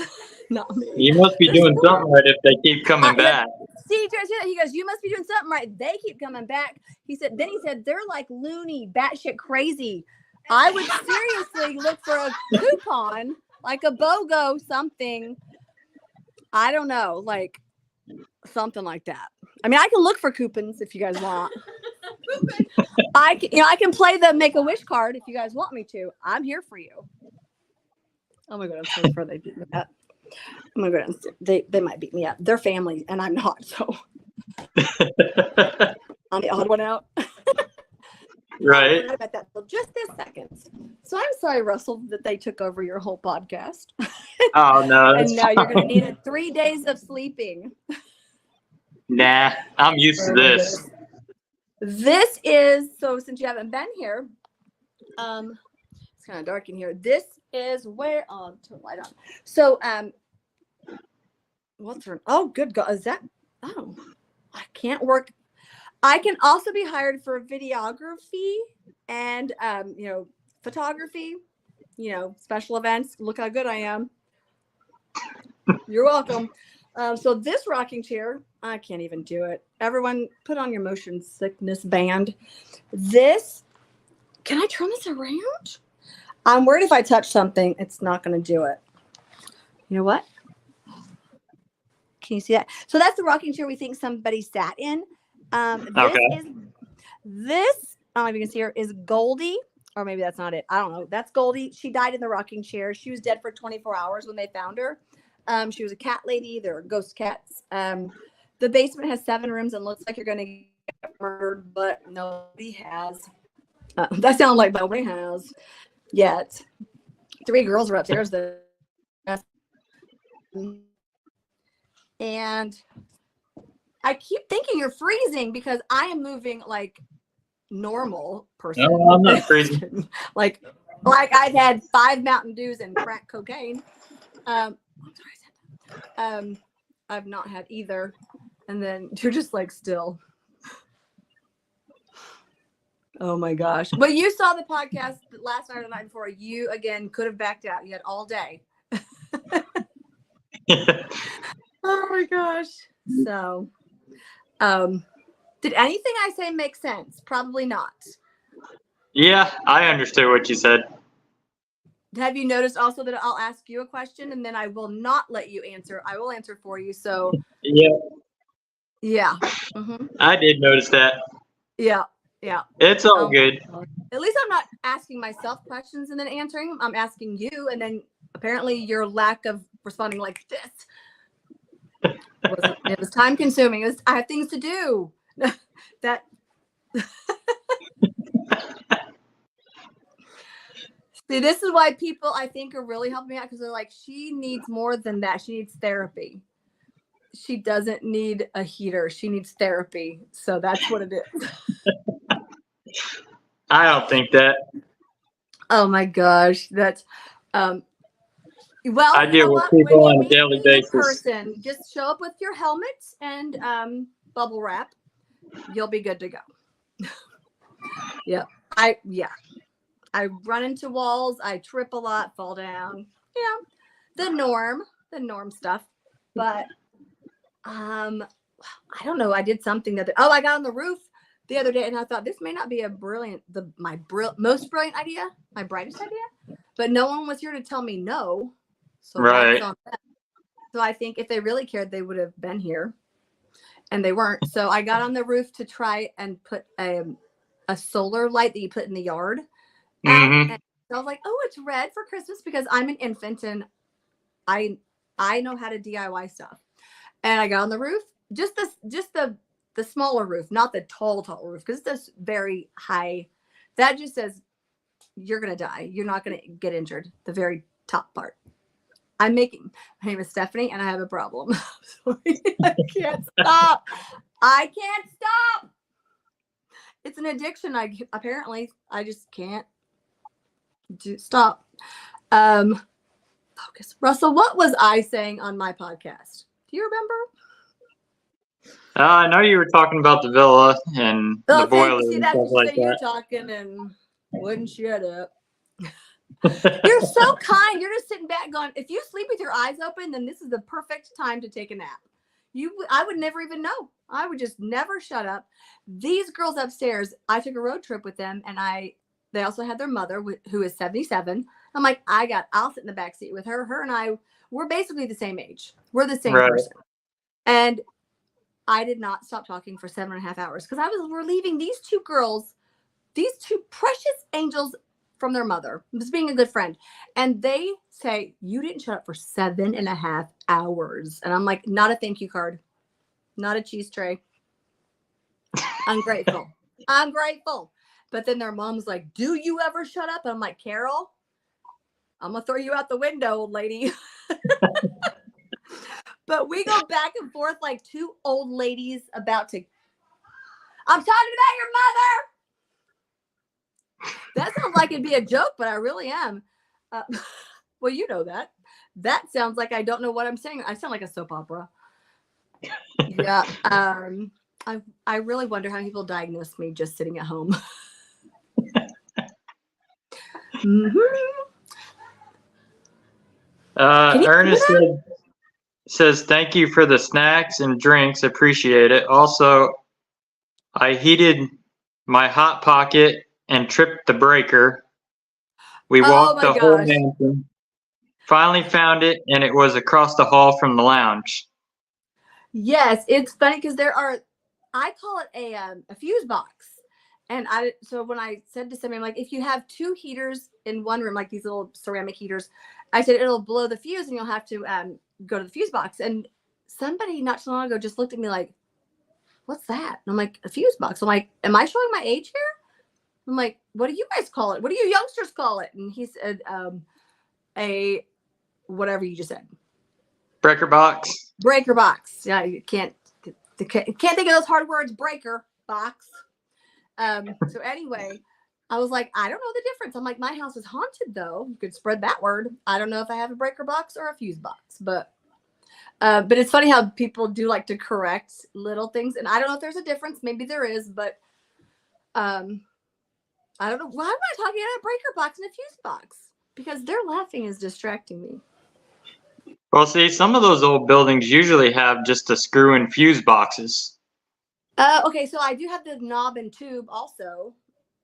not me. You must be doing something right if they keep coming back. See, he goes, you must be doing something right. They keep coming back. He said, they're like loony, batshit crazy. I would seriously look for a coupon, like a BOGO something. I don't know, like something like that. I mean, I can look for coupons if you guys want. I can play the Make-A-Wish card if you guys want me to. I'm here for you. Oh my God, I'm so sure they beat me up. Oh my God, they might beat me up. They're family, and I'm not, so I'm the odd one out. Right. About that for just this second. So I'm sorry, Russell, that they took over your whole podcast. Oh no. And now you're going to need 3 days of sleeping. Nah, I'm used to this. This is, so since you haven't been here, it's kind of dark in here. This is where, turn the light on. So, what's her, oh, good God, is that, oh, I can't work. I can also be hired for videography and, photography, special events. Look how good I am. You're welcome. So this rocking chair, I can't even do it. Everyone put on your motion sickness band. This, can I turn this around? I'm worried if I touch something, it's not going to do it. You know what? Can you see that? So that's the rocking chair we think somebody sat in. This, I don't know if you can see her, is Goldie, or maybe that's not it. I don't know. That's Goldie. She died in the rocking chair. She was dead for 24 hours when they found her. She was a cat lady. They're ghost cats. The basement has 7 rooms and looks like you're going to get murdered, but nobody has. That sounds like nobody has yet. 3 girls are upstairs. And I keep thinking you're freezing because I am moving like normal person. No, I'm not freezing. like I've had 5 Mountain Dews and crack cocaine. I'm sorry, I've not had either. And then you're just like still. Oh my gosh. But you saw the podcast last night or the night before. You again could have backed out. You had all day. Oh my gosh. So did anything I say make sense? Probably not. Yeah, I understood what you said. Have you noticed also that I'll ask you a question and then I will not let you answer? I will answer for you. So yeah. Mm-hmm. I did notice that. Yeah. It's all good. At least I'm not asking myself questions and then answering them. I'm asking you, and then apparently your lack of responding like this. It was time consuming. I have things to do. That. See, this is why people I think are really helping me out, because they're like, she needs more than that. She needs therapy. She doesn't need a heater. She needs therapy. So that's what it is. I don't think that. Oh my gosh, that's well. I deal with people on a daily basis. Person, just show up with your helmet and bubble wrap. You'll be good to go. Yeah, I run into walls. I trip a lot, fall down. The norm stuff. But I don't know. I did something that. Oh, I got on the roof the other day, and I thought this may not be my most brilliant idea, my brightest idea, but no one was here to tell me no. So right. So I think if they really cared, they would have been here, and they weren't. So I got on the roof to try and put a solar light that you put in the yard. Mm-hmm. And so I was like, oh, it's red for Christmas because I'm an infant and I know how to DIY stuff. And I got on the roof, just the smaller roof, not the tall roof, because it's this very high. That just says you're gonna die. You're not gonna get injured. The very top part. My name is Stephanie, and I have a problem. I can't stop. I can't stop. It's an addiction. Apparently I just can't stop. Focus. Russell, what was I saying on my podcast? Do you remember? I know you were talking about the villa and the boiler See, and that's stuff what you like say. You're that. talking and wouldn't shut up. You're so kind. You're just sitting back going, if you sleep with your eyes open, then this is the perfect time to take a nap. I would never even know. I would just never shut up. These girls upstairs, I took a road trip with them, and they also had their mother, who is 77. I'm like, I'll sit in the back seat with her. Her and I, we're basically the same age. We're the same person. And I did not stop talking for 7.5 hours because we're leaving these two girls, these two precious angels from their mother, just being a good friend. And they say, you didn't shut up for 7.5 hours. And I'm like, not a thank you card, not a cheese tray. Ungrateful. I'm grateful. But then their mom's like, do you ever shut up? And I'm like, Carol, I'm going to throw you out the window, old lady. But we go back and forth like two old ladies about to, I'm talking about your mother. That sounds like it'd be a joke, but I really am. Well, you know that. That sounds like I don't know what I'm saying. I sound like a soap opera. Yeah. I really wonder how people diagnose me just sitting at home. Ernest says, thank you for the snacks and drinks. Appreciate it. Also, I heated my Hot Pocket and tripped the breaker. We walked the whole mansion. Finally found it, and it was across the hall from the lounge. Yes, it's funny because I call it a fuse box. And so when I said to somebody, I'm like, if you have two heaters in one room, like these little ceramic heaters, I said, it'll blow the fuse and you'll have to go to the fuse box. And somebody not too long ago just looked at me like, what's that? And I'm like, a fuse box. I'm like, am I showing my age here? I'm like, what do you guys call it? What do you youngsters call it? And he said, a whatever you just said. Breaker box. Breaker box. Yeah, you can't think of those hard words. Breaker box. So anyway, I was like, I don't know the difference. I'm like, my house is haunted though. You could spread that word. I don't know if I have a breaker box or a fuse box, but it's funny how people do like to correct little things. And I don't know if there's a difference. Maybe there is, but I don't know. Why am I talking about a breaker box and a fuse box? Because their laughing is distracting me. Well, see, some of those old buildings usually have just a screw and fuse boxes. Okay, so I do have the knob and tube also.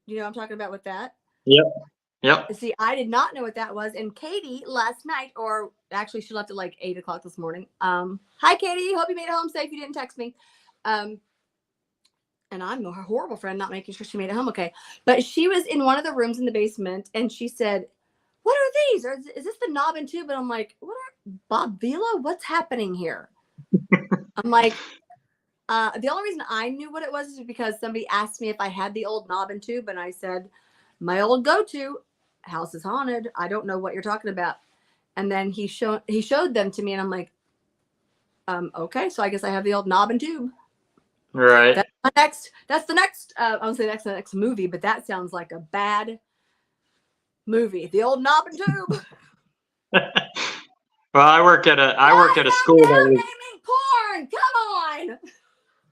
You know what I'm talking about with that? Yep. See, I did not know what that was. And Katie last night, or actually she left at like 8 o'clock this morning. Hi, Katie. Hope you made it home safe. You didn't text me. And I'm a horrible friend, not making sure she made it home okay. But she was in one of the rooms in the basement, and she said, what are these? Or is this the knob and tube? And I'm like, Bob Vila? What's happening here? I'm like, the only reason I knew what it was is because somebody asked me if I had the old knob and tube, and I said, my old go-to, house is haunted. I don't know what you're talking about. And then he showed them to me, and I'm like, okay, so I guess I have the old knob and tube. Right. That's the next I won't say that's the next movie, but that sounds like a bad movie. The old knob and tube. Well, I work at a school that was, porn. Come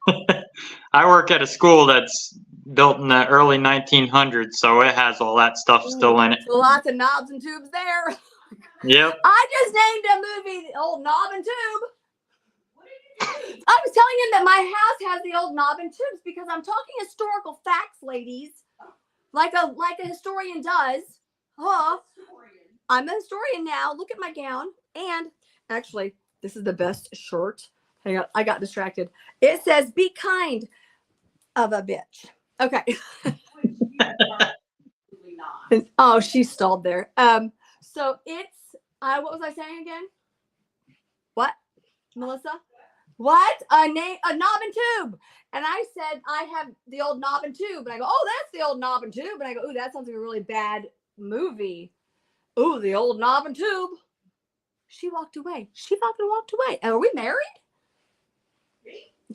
on. I work at a school that's built in the early 1900s, so it has all that stuff still in it. So lots of knobs and tubes there. Yep. I just named a movie the old knob and tube. I was telling him that my house has the old knob and tubes because I'm talking historical facts, ladies, like a historian does. Huh? I'm a historian now. Look at my gown. And actually, this is the best shirt. Hang on, I got distracted. It says, be kind of a bitch. Okay. Oh, she stalled there. So it's, what was I saying again? What, Melissa? what? A knob and tube. And I said, I have the old knob and tube. And I go, oh, that's the old knob and tube. And I go, ooh, that sounds like a really bad movie. Ooh, the old knob and tube. She walked away. She fucking walked away. And are we married?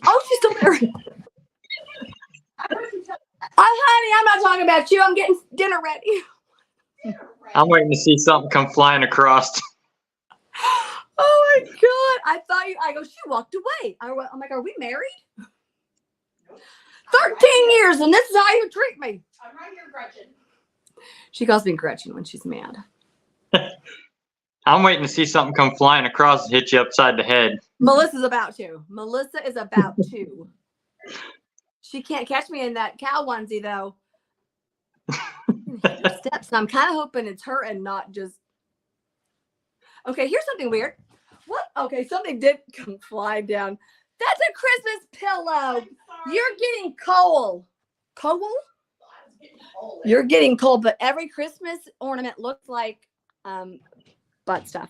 Oh, she's still married. Honey, I'm not talking about you. I'm getting dinner ready. I'm waiting to see something come flying across. Oh my God. I go, she walked away. I'm like, are we married? 13 years and this is how you treat me. I'm right here, Gretchen. She calls me Gretchen when she's mad. I'm waiting to see something come flying across and hit you upside the head. Melissa's about to. Melissa is about to. She can't catch me in that cow onesie though. Steps. And I'm kind of hoping it's her and not just. Okay, here's something weird. What? Okay, something did come flying down. That's a Christmas pillow. You're getting coal. Coal? You're getting coal, but every Christmas ornament looks like butt stuff.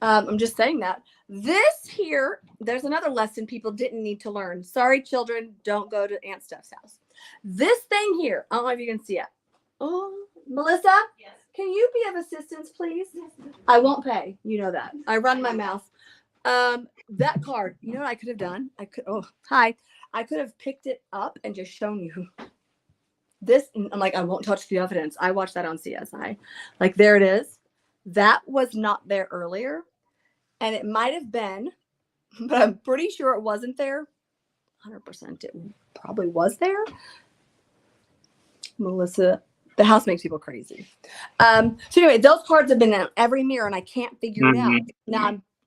I'm just saying that. This here, there's another lesson people didn't need to learn. Sorry, children, don't go to Aunt Steph's house. This thing here, I don't know if you can see it. Oh, Melissa? Yes. Can you be of assistance, please? I won't pay. You know that. I run my mouth. That card, you know what I could have done? I could have picked it up and just shown you. This, I'm like, I won't touch the evidence. I watched that on CSI. Like, there it is. That was not there earlier. And it might have been, but I'm pretty sure it wasn't there. 100% it probably was there. Melissa, the house makes people crazy. So anyway, those cards have been in every mirror and I can't figure it out.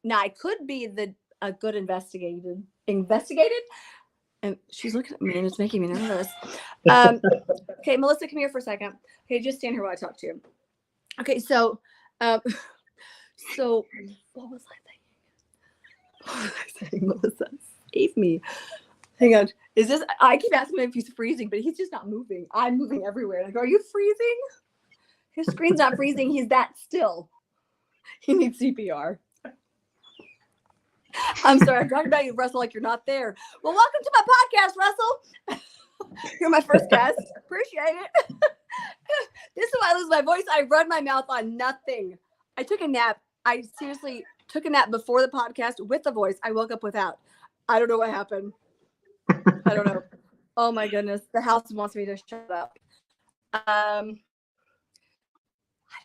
Now I could be a good investigated, and she's looking at me and it's making me nervous. Okay, Melissa, come here for a second. Okay, just stand here while I talk to you. Okay, so what was I saying, Melissa? Save me. Hang on. I keep asking him if he's freezing, but he's just not moving. I'm moving everywhere. And I go, are you freezing? His screen's not freezing. He's that still. He needs CPR. I'm sorry. I'm talking about you, Russell, like you're not there. Well, welcome to my podcast, Russell. You're my first guest. Appreciate it. This is why I lose my voice. I run my mouth on nothing. I took a nap. I seriously took a nap before the podcast with the voice. I woke up without. I don't know what happened. I don't know. Oh my goodness. The house wants me to shut up. I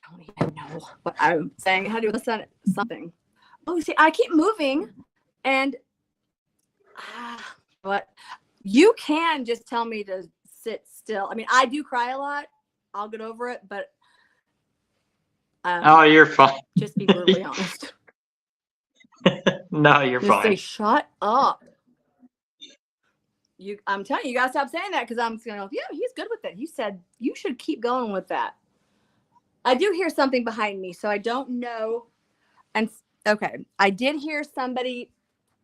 don't even know what I'm saying. How do you send something? Oh, see, I keep moving and but you can just tell me to sit still. I mean, I do cry a lot. I'll get over it, but oh, you're fine. Just be brutally honest. No, you're Just fine. say, shut up. I'm telling you, you gotta stop saying that because I'm going, yeah, he's good with it. You said you should keep going with that. I do hear something behind me, so I don't know. And okay, I did hear somebody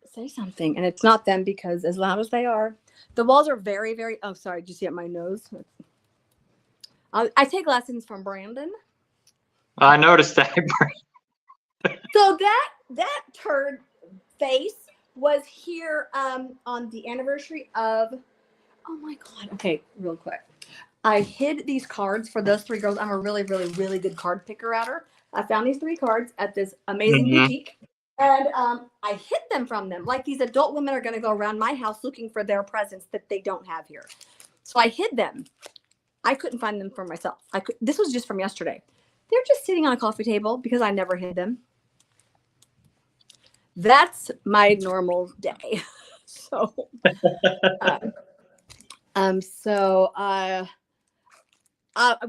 say something, and it's not them because as loud as they are, the walls are very, very. Oh, sorry, did you see it? My nose. I take lessons from Brandon. I noticed that. So that turd face was here on the anniversary of. Oh my God. Okay, real quick. I hid these cards for those three girls. I'm a really, really, really good card picker outer. I found these three cards at this amazing boutique, and I hid them from them. Like these adult women are going to go around my house looking for their presents that they don't have here. So I hid them. I couldn't find them for myself. This was just from yesterday. They're just sitting on a coffee table because I never hid them. That's my normal day. So, we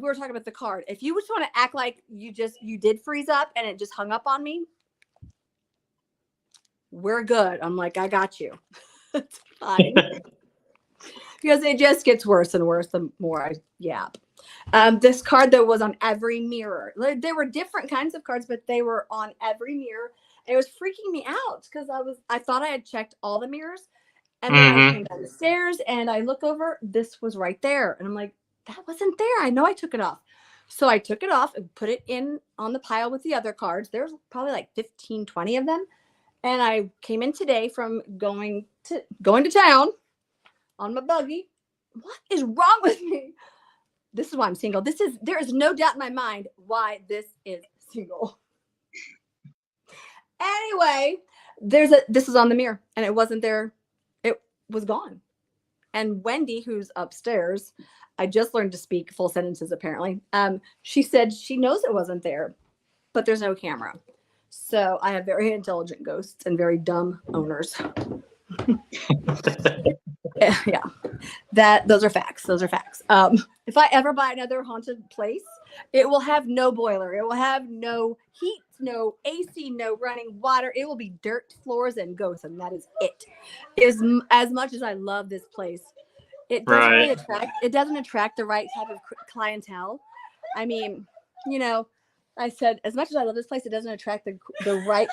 were talking about the card. If you just want to act like you did freeze up and it just hung up on me, we're good. I'm like, I got you. It's fine. Because it just gets worse and worse the more I yap. This card that was on every mirror. There were different kinds of cards, but they were on every mirror. And it was freaking me out because I thought I had checked all the mirrors. And then I came down the stairs and I look over. This was right there. And I'm like, that wasn't there. I know I took it off. So I took it off and put it in on the pile with the other cards. There's probably like 15, 20 of them. And I came in today from going going to town on my buggy. What is wrong with me? This is why I'm single. There is no doubt in my mind why this is single. Anyway, this is on the mirror and it wasn't there. It was gone. And Wendy, who's upstairs, I just learned to speak full sentences apparently. She said she knows it wasn't there, but there's no camera. So I have very intelligent ghosts and very dumb owners. Yeah, those are facts. If I ever buy another haunted place, it will have no boiler. It will have no heat, no AC, no running water. It will be dirt floors and ghosts, and that is it. As much as I love this place, it doesn't really attract the right type of clientele. I mean, I said, as much as I love this place, it doesn't attract the right,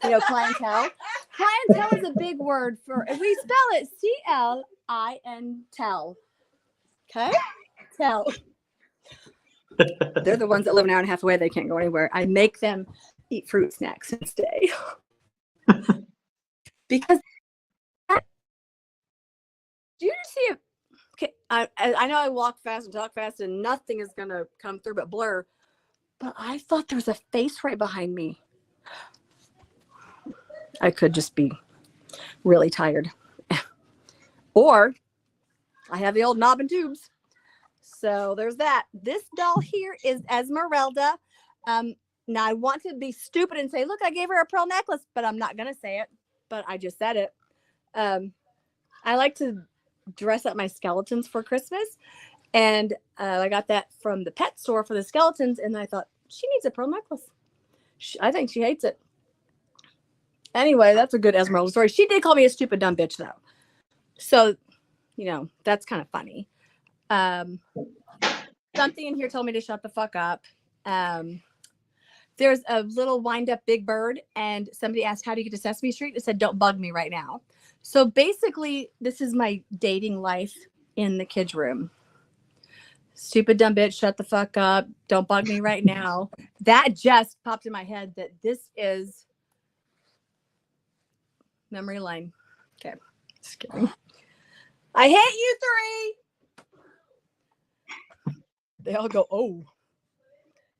clientele. Clientele is a big word for, if we spell it C-L-I-N, tell. Okay? Tell. They're the ones that live an hour and a half away. They can't go anywhere. I make them eat fruit snacks and stay. Because, do you see it? Okay, I know I walk fast and talk fast and nothing is going to come through but blur. But I thought there was a face right behind me. I could just be really tired. Or I have the old knob and tubes. So there's that. This doll here is Esmeralda. Now I want to be stupid and say, look, I gave her a pearl necklace, but I'm not going to say it. But I just said it. I like to dress up my skeletons for Christmas. And I got that from the pet store for the skeletons. And I thought, she needs a pearl necklace. I think she hates it. Anyway, that's a good Esmeralda story. She did call me a stupid, dumb bitch, though. So, that's kind of funny. Something in here told me to shut the fuck up. There's a little wind-up big bird. And somebody asked, how do you get to Sesame Street? It said, don't bug me right now. So basically, this is my dating life in the kids' room. Stupid dumb bitch, shut the fuck up. Don't bug me right now. That just popped in my head that this is memory lane. Okay. Just kidding. I hate you three. They all go, oh.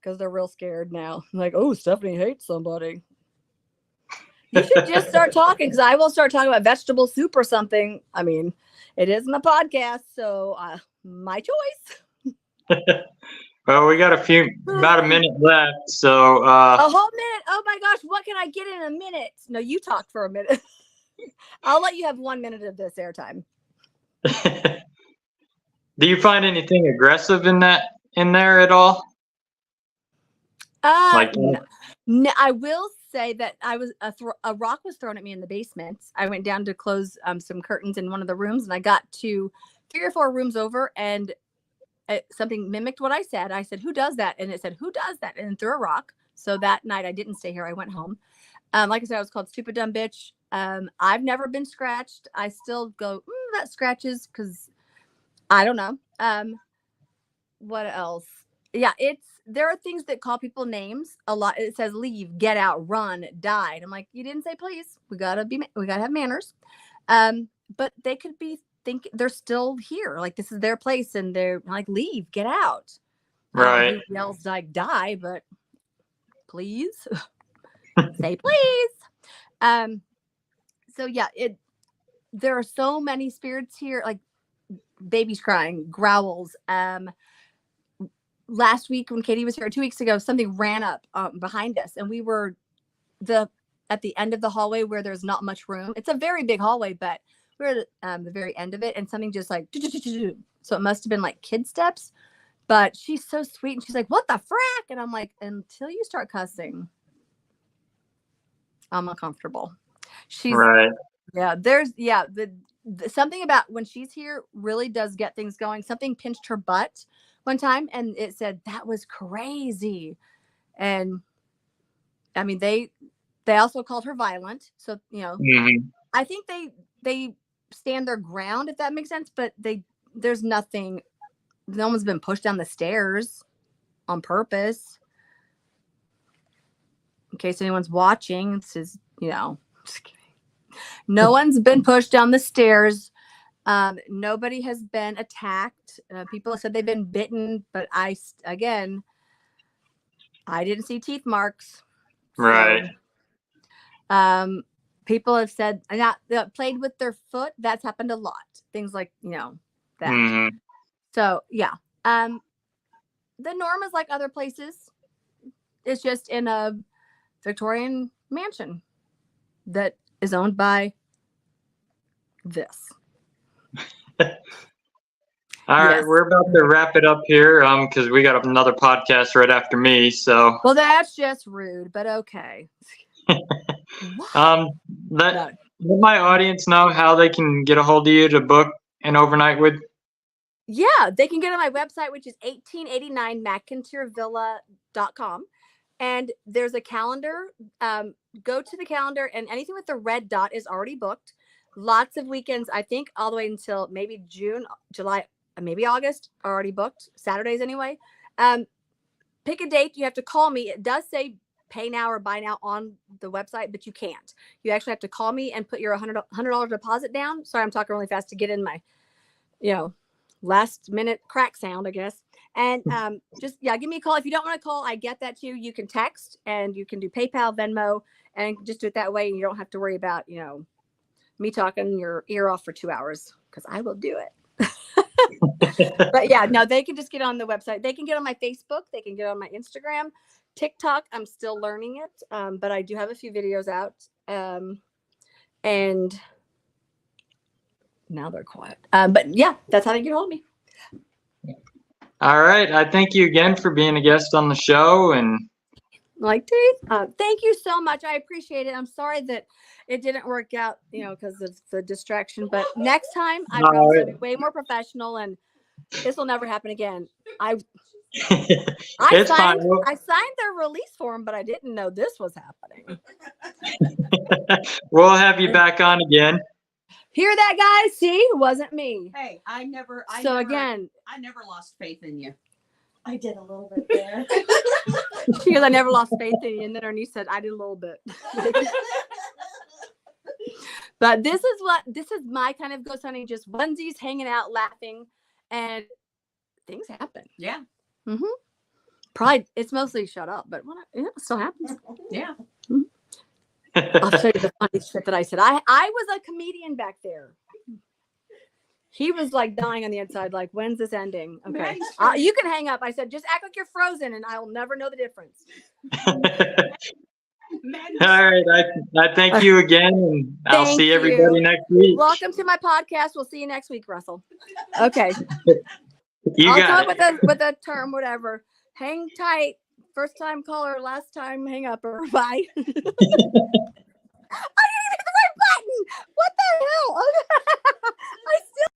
Because they're real scared now. I'm like, oh, Stephanie hates somebody. You should just start talking because I will start talking about vegetable soup or something. I mean, it is my podcast, so my choice. Well, we got about a minute left, so a whole minute. Oh my gosh, what can I get in a minute? No, you talk for a minute. I'll let you have 1 minute of this airtime. Do you find anything aggressive in there at all? No, I will say that I was a rock was thrown at me in the basement. I went down to close some curtains in one of the rooms, and I got to 3 or 4 rooms over, and something mimicked what I said. I said, who does that? And it said, who does that? And threw a rock. So that night I didn't stay here. I went home. Like I said, I was called stupid dumb bitch. I've never been scratched. I still go, that scratches because I don't know. What else? Yeah, there are things that call people names a lot. It says leave, get out, run, die. And I'm like, you didn't say please. We gotta have manners. But they could think they're still here. Like this is their place and they're like, leave, get out. Right. Who yells like die, but please say please. So yeah, there are so many spirits here, like babies crying, growls. Last week when Katie was here, 2 weeks ago, something ran up behind us, and we were at the end of the hallway where there's not much room. It's a very big hallway, but we're at the very end of it, and something just like, so it must have been like kid steps. But she's so sweet, and she's like, "What the frack?" And I'm like, "Until you start cussing, I'm uncomfortable." She's right. Yeah, there's the something about when she's here really does get things going. Something pinched her butt one time, and it said that was crazy. And I mean, they also called her violent. So Mm-hmm. I think they stand their ground, if that makes sense. But there's nothing. No one's been pushed down the stairs on purpose. In case anyone's watching, this is just kidding. No one's been pushed down the stairs. Nobody has been attacked. People have said they've been bitten, but I didn't see teeth marks. Right. So, people have said played with their foot. That's happened a lot. Things like, that. Mhm. So yeah. The norm is like other places. It's just in a Victorian mansion that is owned by this. All right, Yes. we're about to wrap it up here because we got another podcast right after me. So Well, that's just rude, but okay. let my audience know how they can get a hold of you to book an overnight with. Yeah, they can get on my website, which is 1889 McInteerVilla.com. And there's a calendar. Go to the calendar, and anything with the red dot is already booked. Lots of weekends, I think, all the way until maybe June, July, maybe August, are already booked. Saturdays anyway. Pick a date. You have to call me. It does say pay now or buy now on the website, but you can't. You actually have to call me and put your $100 deposit down. Sorry, I'm talking really fast to get in my, last minute crack sound, I guess. And just give me a call. If you don't want to call, I get that too. You can text, and you can do PayPal, Venmo, and just do it that way. And you don't have to worry about, me talking your ear off for 2 hours, because I will do it. But yeah, no, they can just get on the website. They can get on my Facebook. They can get on my Instagram, TikTok. I'm still learning it, but I do have a few videos out. And now they're quiet. But yeah, that's how they get hold of me. All right, I thank you again for being a guest on the show. And Thank you so much. I appreciate it. I'm sorry that it didn't work out, because of the distraction. But next time, I promise I'll be way more professional, and this will never happen again. I it's fine. signed their release form, but I didn't know this was happening. We'll have you back on again. Hear that, guys? See, it wasn't me. Hey, I never lost faith in you. I did a little bit there. She goes, I never lost faith in you. And then her niece said, I did a little bit. But this is my kind of ghost hunting, just onesies, hanging out, laughing, and things happen. Yeah. Mm-hmm. Probably it's mostly shut up, but it still happens. Yeah. Mm-hmm. I'll show you the funny shit that I said. I was a comedian back there. He was like dying on the inside, like, when's this ending? Okay. You can hang up. I said, just act like you're frozen and I'll never know the difference. All right. I thank you again, and I'll see everybody next week. Welcome to my podcast. We'll see you next week, Russell. Okay. I'll come up with a term, whatever. Hang tight. First time caller, last time hang upper. Bye. I didn't hit the right button. What the hell? I still